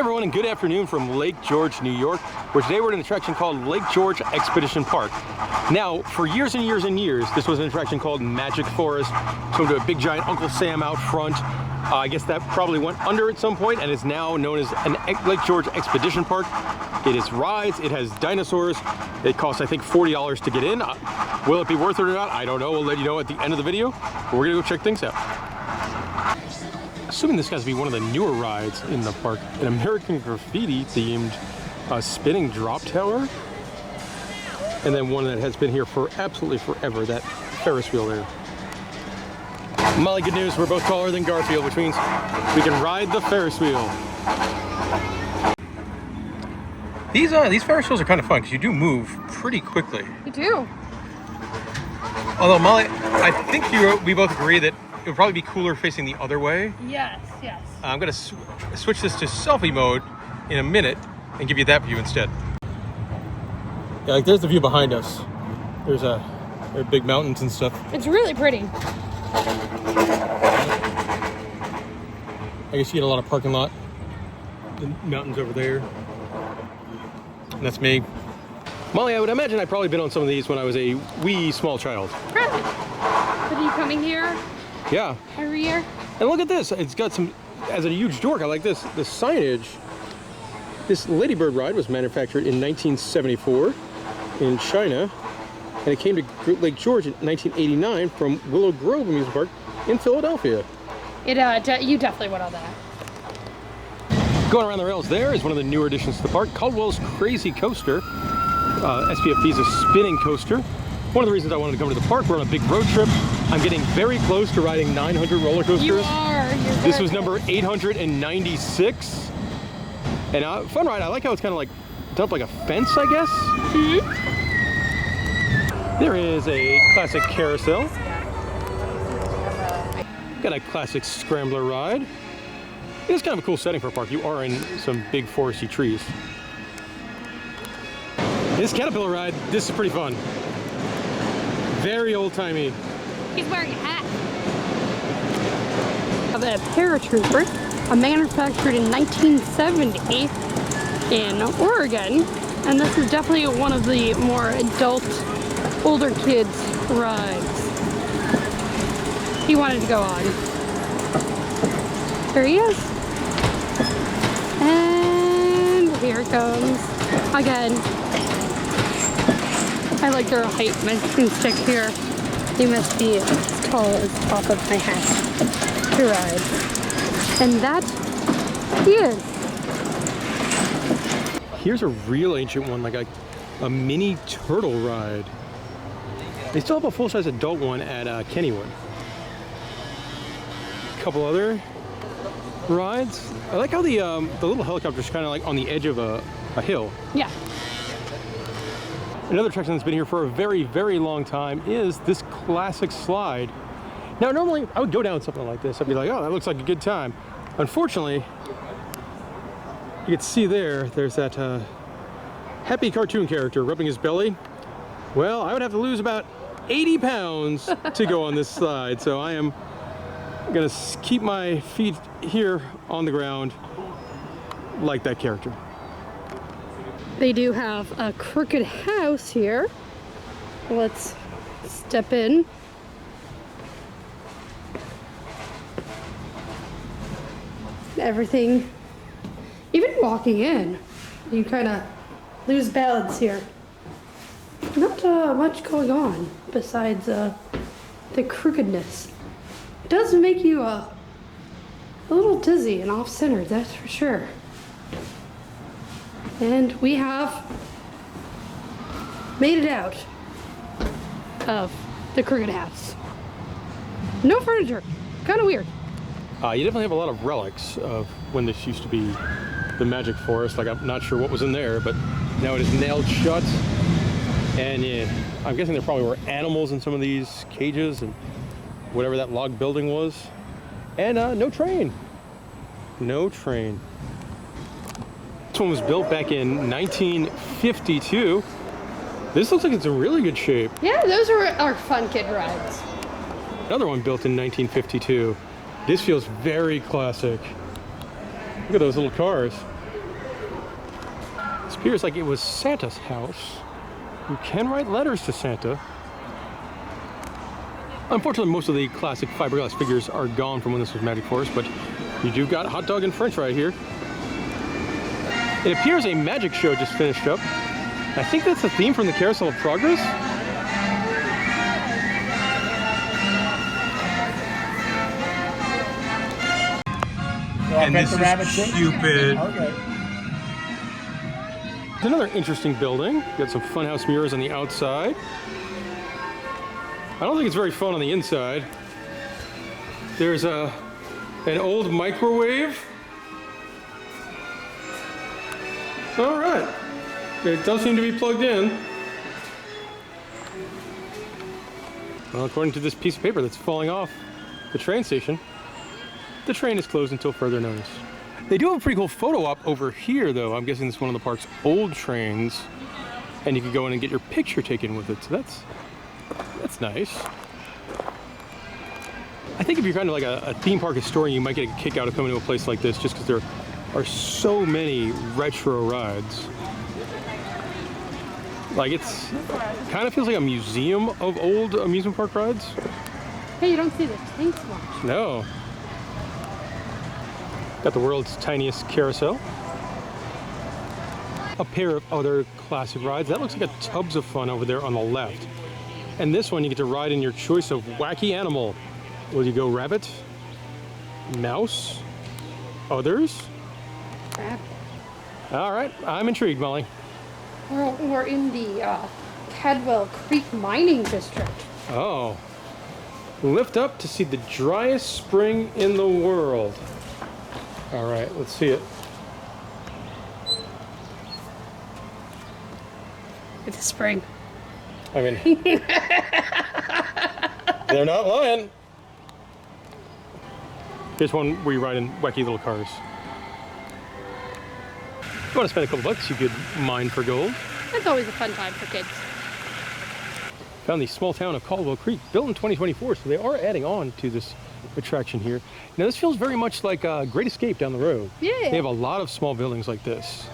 everyone, and good afternoon from Lake George, New York, where today we're at an attraction called Lake George Expedition Park. Now, for years and years and years, this was an attraction called Magic Forest. So to a big giant Uncle Sam out front. I guess that probably went under at some point and is now known as an Lake George Expedition Park. It has rides, it has dinosaurs. It costs, I think, $40 to get in. Will it be worth it or not? I don't know. We'll let you know at the end of the video. But we're gonna go check things out. Assuming this has to be one of the newer rides in the park, an American Graffiti themed spinning drop tower. And then one that has been here for absolutely forever, that Ferris wheel there. Molly, good news, we're both taller than Garfield, which means we can ride the Ferris wheel. These Ferris wheels are kind of fun because you do move pretty quickly. You do. Although, Molly, I think we both agree that it would probably be cooler facing the other way. Yes, yes. I'm going to switch this to selfie mode in a minute and give you that view instead. Yeah, like there's the view behind us. There's big mountains and stuff. It's really pretty. I guess you get a lot of parking lot. The mountains over there. And that's me. Molly, I would imagine I've probably been on some of these when I was a wee small child. Really? Are you coming here? Yeah. Every year? And look at this. It's got some, as a huge dork, I like this. The signage. This Ladybird ride was manufactured in 1974 in China. And it came to Lake George in 1989 from Willow Grove Amusement Park in Philadelphia. You definitely went on that. Going around the rails there is one of the newer additions to the park, Caldwell's Crazy Coaster. SPFD is a spinning coaster. One of the reasons I wanted to come to the park, we're on a big road trip. I'm getting very close to riding 900 roller coasters. You are. This was number 896. And fun ride. I like how it's kind of like done up like a fence, I guess. Mm-hmm. There is a classic carousel. Got a classic scrambler ride. It's kind of a cool setting for a park. You are in some big foresty trees. This caterpillar ride, this is pretty fun. Very old-timey. He's wearing a hat. The paratrooper, manufactured in 1970 in Oregon, and this is definitely one of the more adult, older kids rides he wanted to go on. There he is. And here it comes. Again, I like their height measuring stick here. They must be as tall as the top of my hat to ride. And that he is. Here's a real ancient one, like a mini turtle ride. They still have a full-size adult one at Kennywood. A couple other rides. I like how the little helicopter's kind of like on the edge of a hill. Yeah. Another attraction that's been here for a very, very long time is this classic slide. Now, normally I would go down something like this. I'd be like, oh, that looks like a good time. Unfortunately, you can see there's that happy cartoon character rubbing his belly. Well, I would have to lose about 80 pounds to go on this slide. So I am gonna keep my feet here on the ground like that character. They do have a crooked house here. Let's step in. Everything, even walking in, you kind of lose balance here. Not much going on besides the crookedness. It does make you a little dizzy and off-centered, that's for sure. And we have made it out of the crooked house. No furniture, kind of weird. You definitely have a lot of relics of when this used to be the Magic Forest. Like, I'm not sure what was in there, but now it is nailed shut. And yeah, I'm guessing there probably were animals in some of these cages and whatever that log building was. And no train. No train. This one was built back in 1952. This looks like it's in really good shape. Yeah, those are our fun kid rides. Another one built in 1952. This feels very classic. Look at those little cars. This appears like it was Santa's house. You can write letters to Santa. Unfortunately, most of the classic fiberglass figures are gone from when this was Magic Forest, but you do got hot dog and french fry here. It appears a magic show just finished up. I think that's the theme from the Carousel of Progress. And this is stupid. Okay. It's another interesting building. Got some funhouse mirrors on the outside. I don't think it's very fun on the inside. There's an old microwave. All right. It does seem to be plugged in. Well, according to this piece of paper that's falling off the train station, the train is closed until further notice. They do have a pretty cool photo op over here, though. I'm guessing this is one of the park's old trains, and you can go in and get your picture taken with it. So that's nice. I think if you're kind of like a theme park historian, you might get a kick out of coming to a place like this, just because there are so many retro rides. Like, it's kind of feels like a museum of old amusement park rides. Hey, you don't see the tanks much. No. Got the world's tiniest carousel. A pair of other classic rides. That looks like a Tubs of Fun over there on the left. And this one, you get to ride in your choice of wacky animal. Will you go rabbit, mouse, others? Rabbit. All right, I'm intrigued, Molly. We're in the Cadwell Creek Mining District. Oh. Lift up to see the driest spring in the world. All right, let's see it. It's a spring. I mean, they're not lying. Here's one where you ride in wacky little cars. If you want to spend a couple bucks, you could mine for gold. That's always a fun time for kids. Found the small town of Caldwell Creek, built in 2024, so they are adding on to this attraction here. Now this feels very much like Great Escape down the road. Yeah. They have a lot of small buildings like this.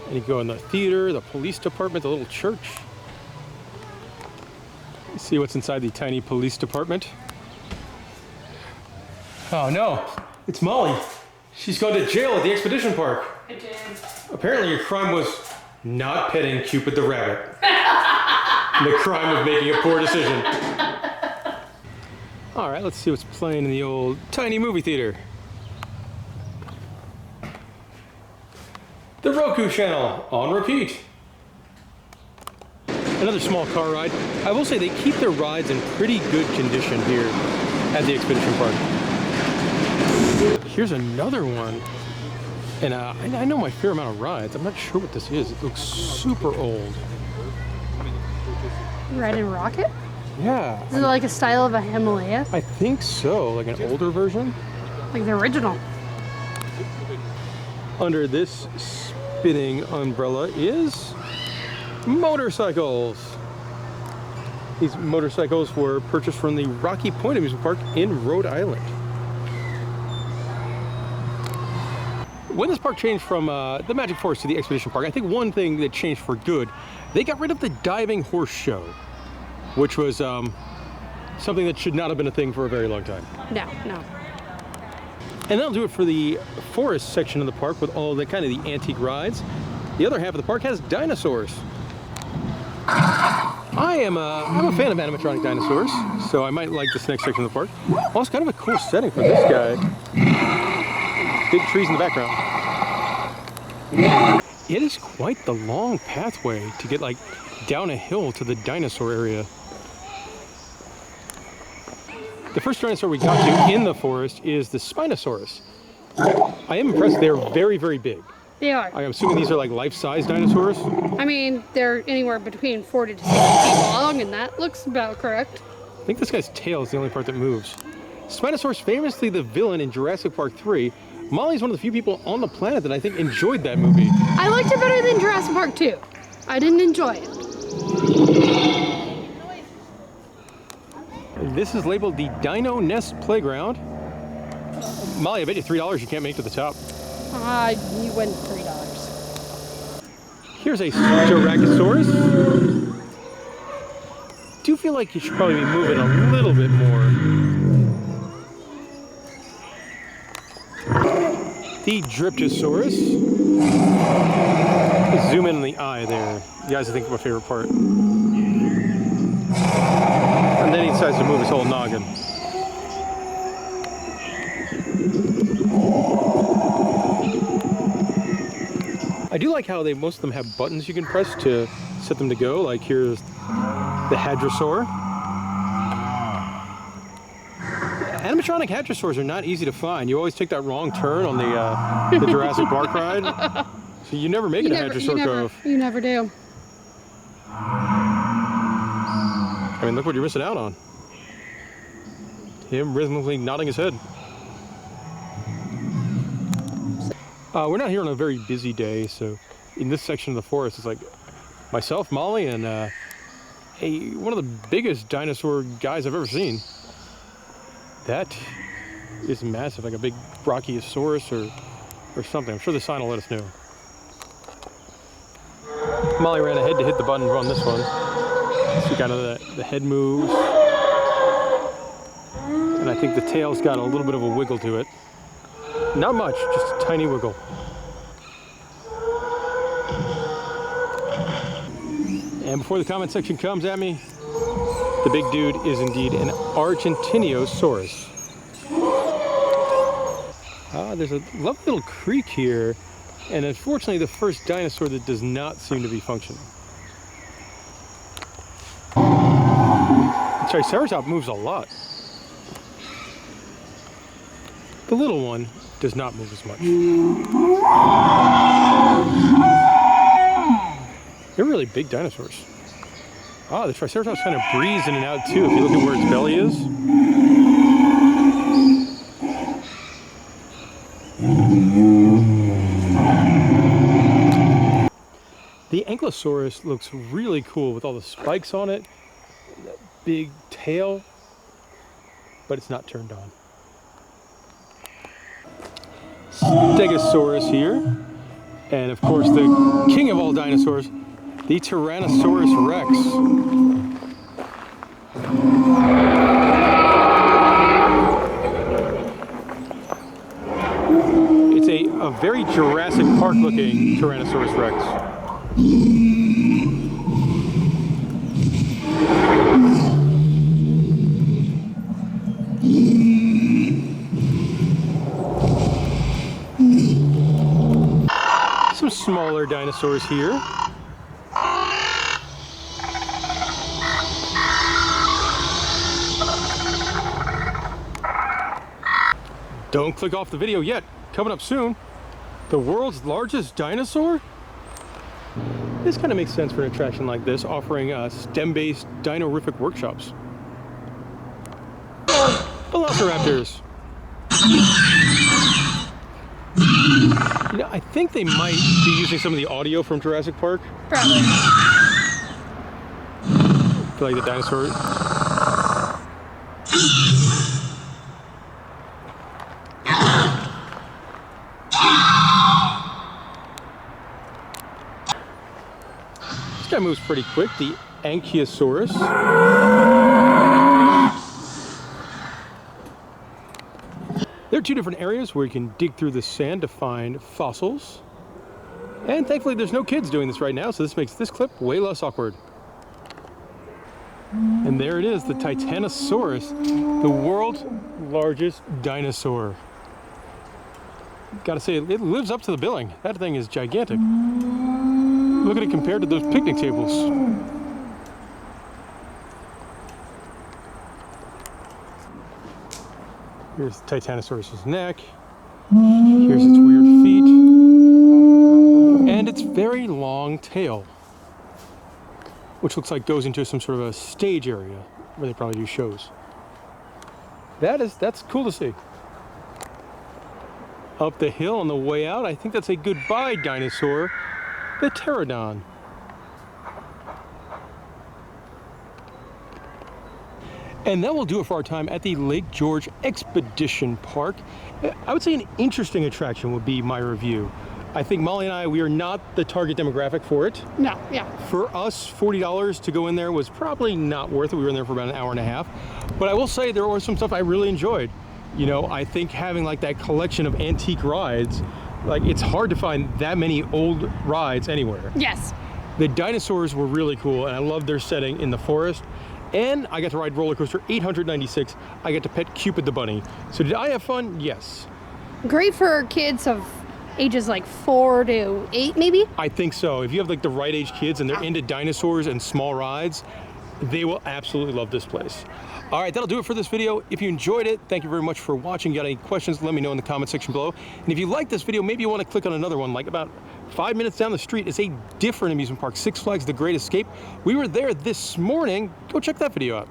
And you go in the theater, the police department, the little church. You see what's inside the tiny police department. Oh no, it's Molly. She's gone to jail at the expedition park. I did. Apparently your crime was not petting Cupid the rabbit. The crime of making a poor decision. All right, let's see what's playing in the old tiny movie theater. The Roku channel on repeat. Another small car ride. I will say they keep their rides in pretty good condition here at the expedition park. Here's another one. And I know my fair amount of rides. I'm not sure what this is. It looks super old. Red and Rocket? Yeah. Is it like a style of a Himalaya? I think so, like an older version. Like the original. Under this spinning umbrella is motorcycles. These motorcycles were purchased from the Rocky Point Amusement Park in Rhode Island. When this park changed from the Magic Forest to the Expedition Park, I think one thing that changed for good, they got rid of the diving horse show, which was something that should not have been a thing for a very long time. No. And that'll do it for the forest section of the park with all the kind of the antique rides. The other half of the park has dinosaurs. I'm a fan of animatronic dinosaurs, so I might like this next section of the park. Also, kind of a cool setting for this guy. Big trees in the background. It is quite the long pathway to get like down a hill to the dinosaur area. The first dinosaur we got to in the forest is the Spinosaurus. I am impressed. They're very, very big. They are. I'm assuming these are like life-size dinosaurs. I mean, they're anywhere between 40 to 60 feet long, and that looks about correct. I think this guy's tail is the only part that moves. Spinosaurus, famously the villain in Jurassic Park 3. Molly's one of the few people on the planet that I think enjoyed that movie. I liked it better than Jurassic Park 2. I didn't enjoy it. This is labeled the Dino Nest Playground. Molly, I bet you $3 you can't make to the top. You win $3. Here's a Styracosaurus. Do feel like you should probably be moving a little bit more. The Dryptosaurus. Let's zoom in on the eye there. You guys, I think, my favorite part. And then he decides to move his whole noggin. I do like how most of them have buttons you can press to set them to go. Like here's the Hadrosaur. Animatronic Hadrosaurs are not easy to find. You always take that wrong turn on the Jurassic Park ride. So you never make it a Hadrosaur Cove. You never do. I mean, look what you're missing out on. Him rhythmically nodding his head. We're not here on a very busy day, so in this section of the forest, it's like myself, Molly, and one of the biggest dinosaur guys I've ever seen. That is massive, like a big Brachiosaurus or something. I'm sure the sign will let us know. Molly ran ahead to hit the button on this one. See kind of the head moves. And I think the tail's got a little bit of a wiggle to it. Not much, just a tiny wiggle. And before the comment section comes at me, the big dude is indeed an Argentinosaurus. There's a lovely little creek here, and unfortunately the first dinosaur that does not seem to be functioning. The Triceratops moves a lot. The little one does not move as much. They're really big dinosaurs. The Triceratops kind of breathes in and out too, if you look at where its belly is. The Ankylosaurus looks really cool with all the spikes on it, that big tail, but it's not turned on. Stegosaurus here, and of course the king of all dinosaurs, the Tyrannosaurus Rex. It's a very Jurassic Park looking Tyrannosaurus Rex. Some smaller dinosaurs here. Don't click off the video yet. Coming up soon, the world's largest dinosaur? This kind of makes sense for an attraction like this, offering STEM-based dino-rific workshops. Velociraptors. You know, I think they might be using some of the audio from Jurassic Park. Probably. I feel like the dinosaur. This guy moves pretty quick, the Ankylosaurus. There are two different areas where you can dig through the sand to find fossils. And thankfully there's no kids doing this right now, so this makes this clip way less awkward. And there it is, the Titanosaurus, the world's largest dinosaur. Gotta say, it lives up to the billing. That thing is gigantic. Look at it compared to those picnic tables. Here's the Titanosaurus' neck. Here's its weird feet. And its very long tail, which looks like goes into some sort of a stage area where they probably do shows. That's cool to see. Up the hill on the way out, I think that's a goodbye dinosaur, the pterodon. And that will do it for our time at the Lake George Expedition Park. I would say an interesting attraction would be my review. I think Molly and I, we are not the target demographic for it. No, yeah. For us, $40 to go in there was probably not worth it. We were in there for about an hour and a half. But I will say there was some stuff I really enjoyed. You know, I think having like that collection of antique rides, like it's hard to find that many old rides anywhere. Yes. The dinosaurs were really cool, and I loved their setting in the forest. And I got to ride roller coaster 896. I got to pet Cupid the bunny. So did I have fun? Yes. Great for kids of ages like 4 to 8, maybe? I think so. If you have like the right age kids and they're into dinosaurs and small rides, they will absolutely love this place. All right, that'll do it for this video. If you enjoyed it, thank you very much for watching. Got any questions, let me know in the comment section below. And if you like this video, maybe you want to click on another one, like about 5 minutes down the street is a different amusement park, Six Flags The Great Escape. We were there this morning. Go check that video out.